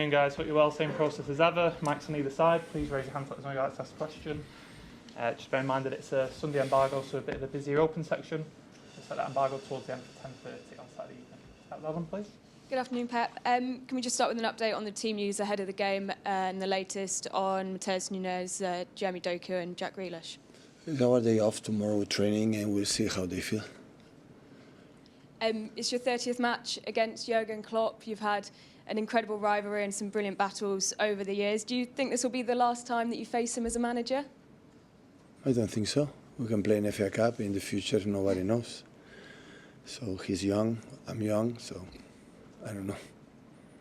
afternoon, guys. Hope you're well. Same process as ever. Mics on either side. Please raise your hand if you'd like to ask a question. Just bear in mind that it's a Sunday embargo, so a bit of a busier open section. Just like that embargo towards the end for 10:30 on Saturday evening. Start with Evan, please. Good afternoon, Pep. Can we just start with an update on the team news ahead of the game and the latest on Matheus Nunes, Jeremy Doku and Jack Grealish? It's our day off tomorrow training and we'll see how they feel. It's your 30th match against Jurgen Klopp. You've had an incredible rivalry and some brilliant battles over the years. Do you think this will be the last time that you face him as a manager? I don't think so. We can play an FA Cup in the future, nobody knows. So he's young, I'm young, so I don't know.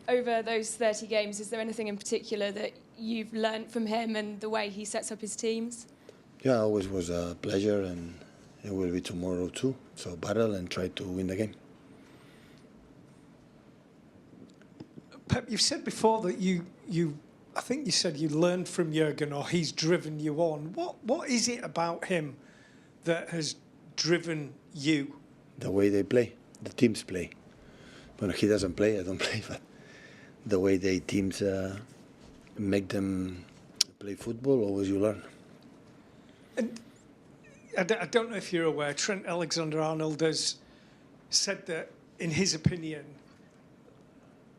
Over those 30 games, is there anything in particular that you've learnt from him and the way he sets up his teams? Yeah, always was a pleasure and it will be tomorrow too. So battle and try to win the game. Pep, you've said before that I think you said you learned from Jurgen or he's driven you on. What is it about him that has driven you? The way they play, the teams play. When he doesn't play, I don't play, but the way they teams make them play football, always you learn. And I don't know if you're aware, Trent Alexander-Arnold has said that, in his opinion,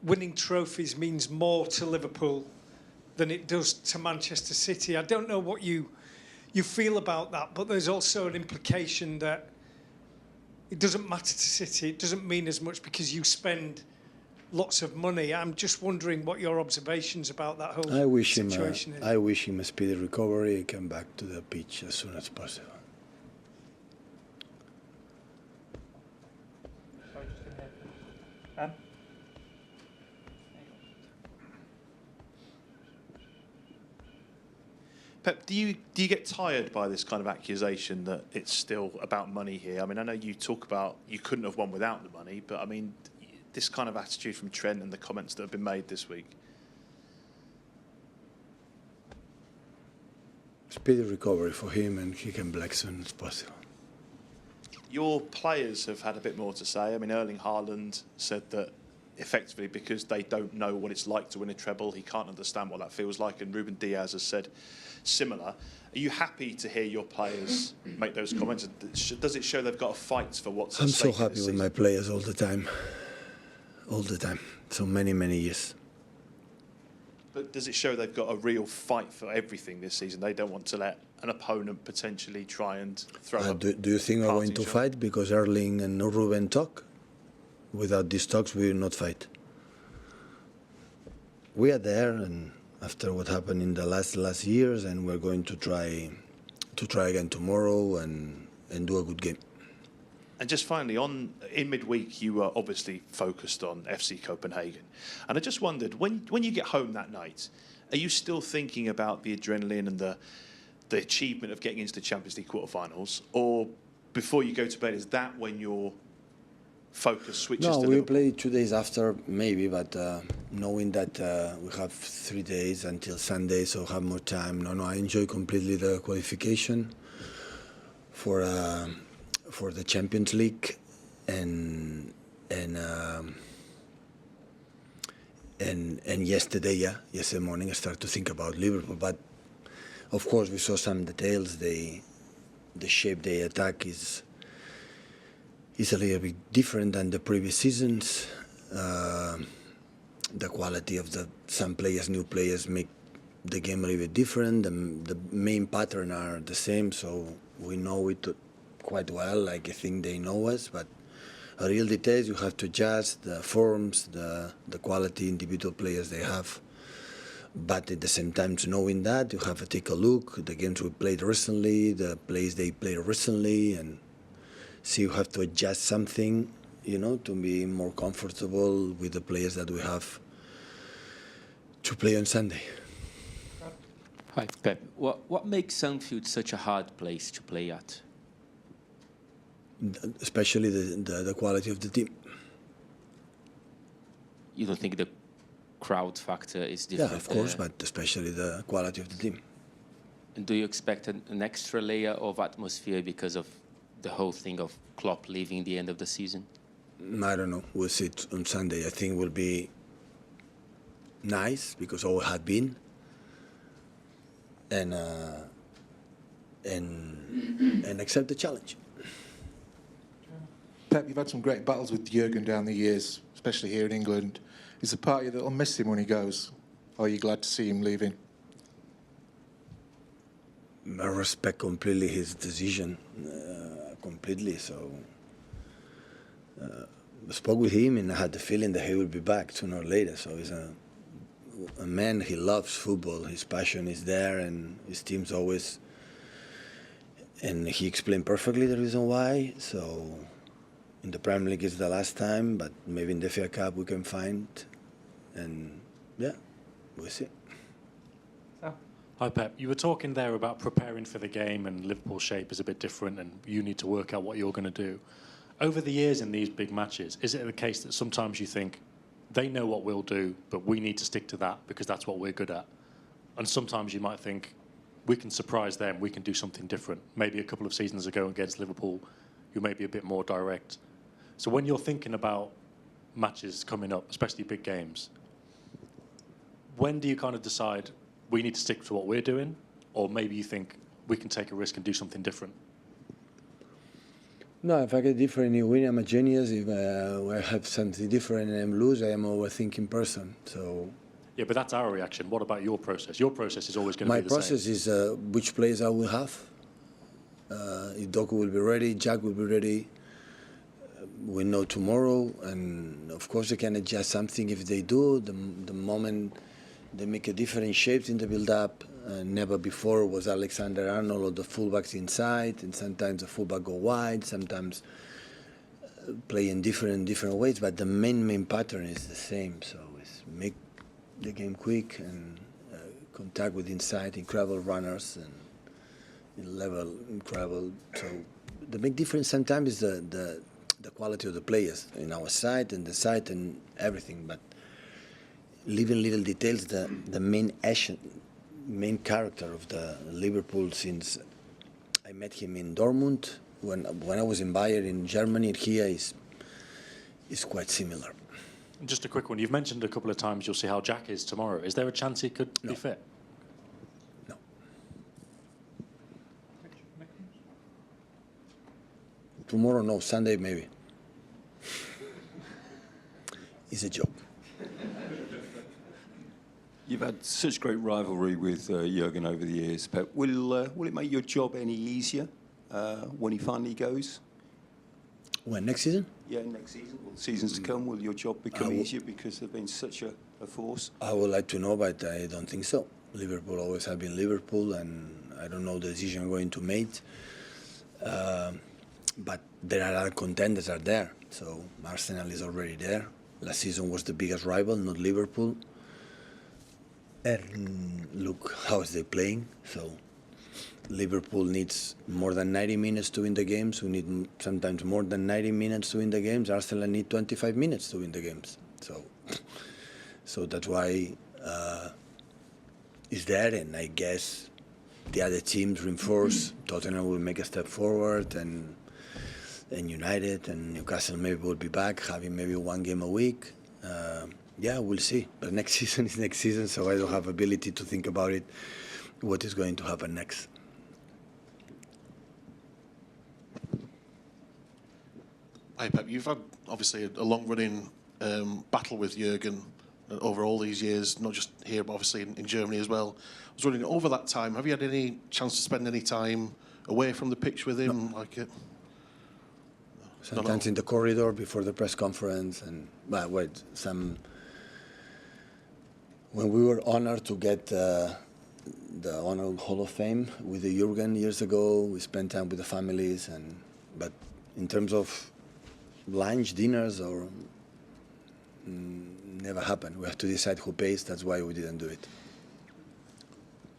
winning trophies means more to Liverpool than it does to Manchester City. I don't know what you feel about that, but there's also an implication that it doesn't matter to City, it doesn't mean as much because you spend lots of money. I'm just wondering what your observations about that whole situation is. I wish him a speedy recovery and come back to the pitch as soon as possible. Sorry, just in here. Ben? Pep, do you get tired by this kind of accusation that it's still about money here? I mean, I know you talk about you couldn't have won without the money, but I mean, this kind of attitude from Trent and the comments that have been made this week. Speedy recovery for him and he can back as soon as possible. Your players have had a bit more to say. I mean, Erling Haaland said that effectively because they don't know what it's like to win a treble, he can't understand what that feels like, and Ruben Dias has said similar. Are you happy to hear your players make those comments? Does it show they've got a fight for what's at stake? I'm so happy with my players all the time. All the time. So many, many years. But does it show they've got a real fight for everything this season? They don't want to let an opponent potentially try and throw up. Do you think we're going to fight because Erling and Ruben talk? Without these talks, we will not fight. We are there, and after what happened in the last years, and we're going to try again tomorrow and do a good game. And just finally, in midweek, you were obviously focused on FC Copenhagen. And I just wondered, when you get home that night, are you still thinking about the adrenaline and the achievement of getting into the Champions League quarterfinals? Or before you go to bed, is that when your focus switches to Liverpool? No, we play 2 days after, maybe, but knowing that we have 3 days until Sunday, so have more time. No, I enjoy completely the qualification for the Champions League, and yesterday morning I started to think about Liverpool. But of course we saw some details. The shape they attack is a little bit different than the previous seasons. The quality of some players, new players, make the game a little bit different. The main pattern are the same, so we know it quite well. Like I think they know us, but real details you have to adjust the forms, the quality individual players they have. But at the same time, knowing that, you have to take a look the games we played recently, the plays they played recently, and see you have to adjust something, to be more comfortable with the players that we have to play on Sunday. Hi, Pep. What makes Anfield such a hard place to play at? Especially the quality of the team. You don't think the crowd factor is different? Yeah, of course, but especially the quality of the team. And do you expect an extra layer of atmosphere because of the whole thing of Klopp leaving the end of the season? I don't know. We'll see it on Sunday. I think it will be nice because all had been, and accept the challenge. Pep, you've had some great battles with Jurgen down the years, especially here in England. Is there part of you that'll miss him when he goes? Or are you glad to see him leaving? I respect completely his decision, completely. So I spoke with him, and I had the feeling that he would be back sooner or later. So he's a man. He loves football. His passion is there, and his team's always. And he explained perfectly the reason why. So in the Premier League, it's the last time, but maybe in the FA Cup we can find, and yeah, we'll see. Hi Pep, you were talking there about preparing for the game and Liverpool's shape is a bit different and you need to work out what you're going to do. Over the years in these big matches, is it the case that sometimes you think they know what we'll do, but we need to stick to that because that's what we're good at? And sometimes you might think we can surprise them, we can do something different. Maybe a couple of seasons ago against Liverpool, you may be a bit more direct. So when you're thinking about matches coming up, especially big games, when do you kind of decide we need to stick to what we're doing, or maybe you think we can take a risk and do something different? No, if I get different, you win, I'm a genius. If I have something different and I lose, I am an overthinking person. So. Yeah, but that's our reaction. What about your process? Your process is always going to be the same. My process is which players I will have. If Doku will be ready, Jack will be ready. We know tomorrow, and of course they can adjust something if they do. The moment they make a different shapes in the build-up. Never before was Alexander-Arnold or the fullbacks inside, and sometimes the fullback go wide, sometimes play in different ways. But the main pattern is the same. So it's make the game quick and contact with inside, incredible runners and level incredible. So the big difference sometimes is the quality of the players in our side and the side and everything, but leaving little details, the main action, main character of the Liverpool since I met him in Dortmund, when I was in Bayern in Germany, here is quite similar. Just a quick one. You've mentioned a couple of times you'll see how Jack is tomorrow. Is there a chance he could be fit? No. Tomorrow, no. Sunday, maybe. It's a joke. You've had such great rivalry with Jurgen over the years, Pep. Will it make your job any easier when he finally goes? When, next season? Yeah, next season. Well, seasons to come, will your job become easier because they've been such a force? I would like to know, but I don't think so. Liverpool always have been Liverpool, and I don't know the decision I'm going to make. But there are other contenders are there. So Arsenal is already there. Last season was the biggest rival, not Liverpool. And look how is they playing. So Liverpool needs more than 90 minutes to win the games. We need sometimes more than 90 minutes to win the games. Arsenal need 25 minutes to win the games. So that's why it's there. And I guess the other teams reinforce. Tottenham will make a step forward, and United and Newcastle maybe will be back, having maybe one game a week. Yeah, we'll see. But next season is next season, so I don't have ability to think about it, what is going to happen next. Hi, Pep. You've had, obviously, a long-running battle with Jurgen over all these years, not just here, but obviously in Germany as well. I was wondering, over that time, have you had any chance to spend any time away from the pitch with him? No. Sometimes in the corridor before the press conference, and when we were honored to get the Honor Hall of Fame with the Jurgen years ago, we spent time with the families, but in terms of lunch, dinners, or never happened. We have to decide who pays. That's why we didn't do it.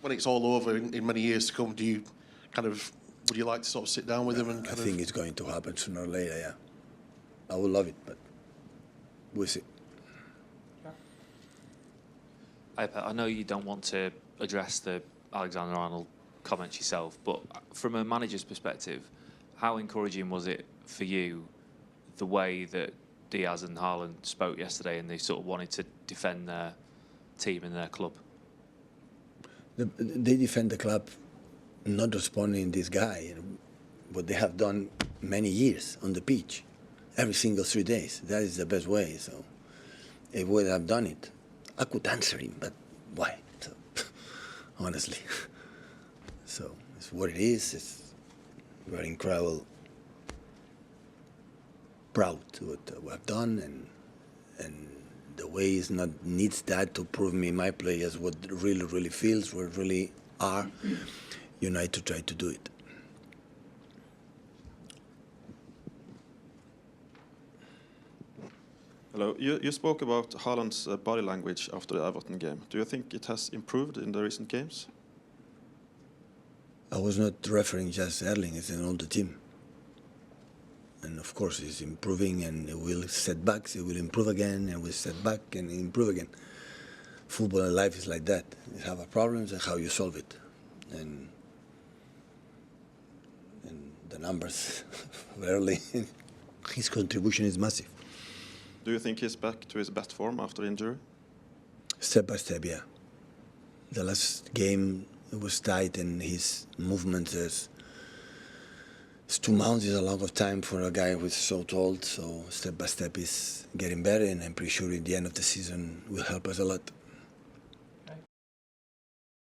When it's all over in many years to come, would you like to sort of sit down with him and I think it's going to happen sooner or later, yeah. I would love it, but we'll see. I know you don't want to address the Alexander-Arnold comments yourself, but from a manager's perspective, how encouraging was it for you, the way that Dias and Haaland spoke yesterday, and they sort of wanted to defend their team in their club? They defend the club not responding this guy, what they have done many years on the pitch, every single 3 days. That is the best way. So if we have done it, I could answer him, but why? So, honestly. So it's what it is. It's very incredible, proud to what we have done, and the way is not needs that to prove me my players what really feels, what really are. Unite to try to do it. Hello. You spoke about Haaland's body language after the Everton game. Do you think it has improved in the recent games? I was not referring just Erling, it's an older team. And of course he's improving, and it will setbacks, it will improve again, and will set back and improve again. Football and life is like that. You have a problem and how you solve it. And the numbers of Erling, his contribution is massive. Do you think he's back to his best form after injury? Step by step, yeah. The last game it was tight, and his movement is 2 months is a lot of time for a guy who's so tall. So step by step is getting better, and I'm pretty sure at the end of the season will help us a lot.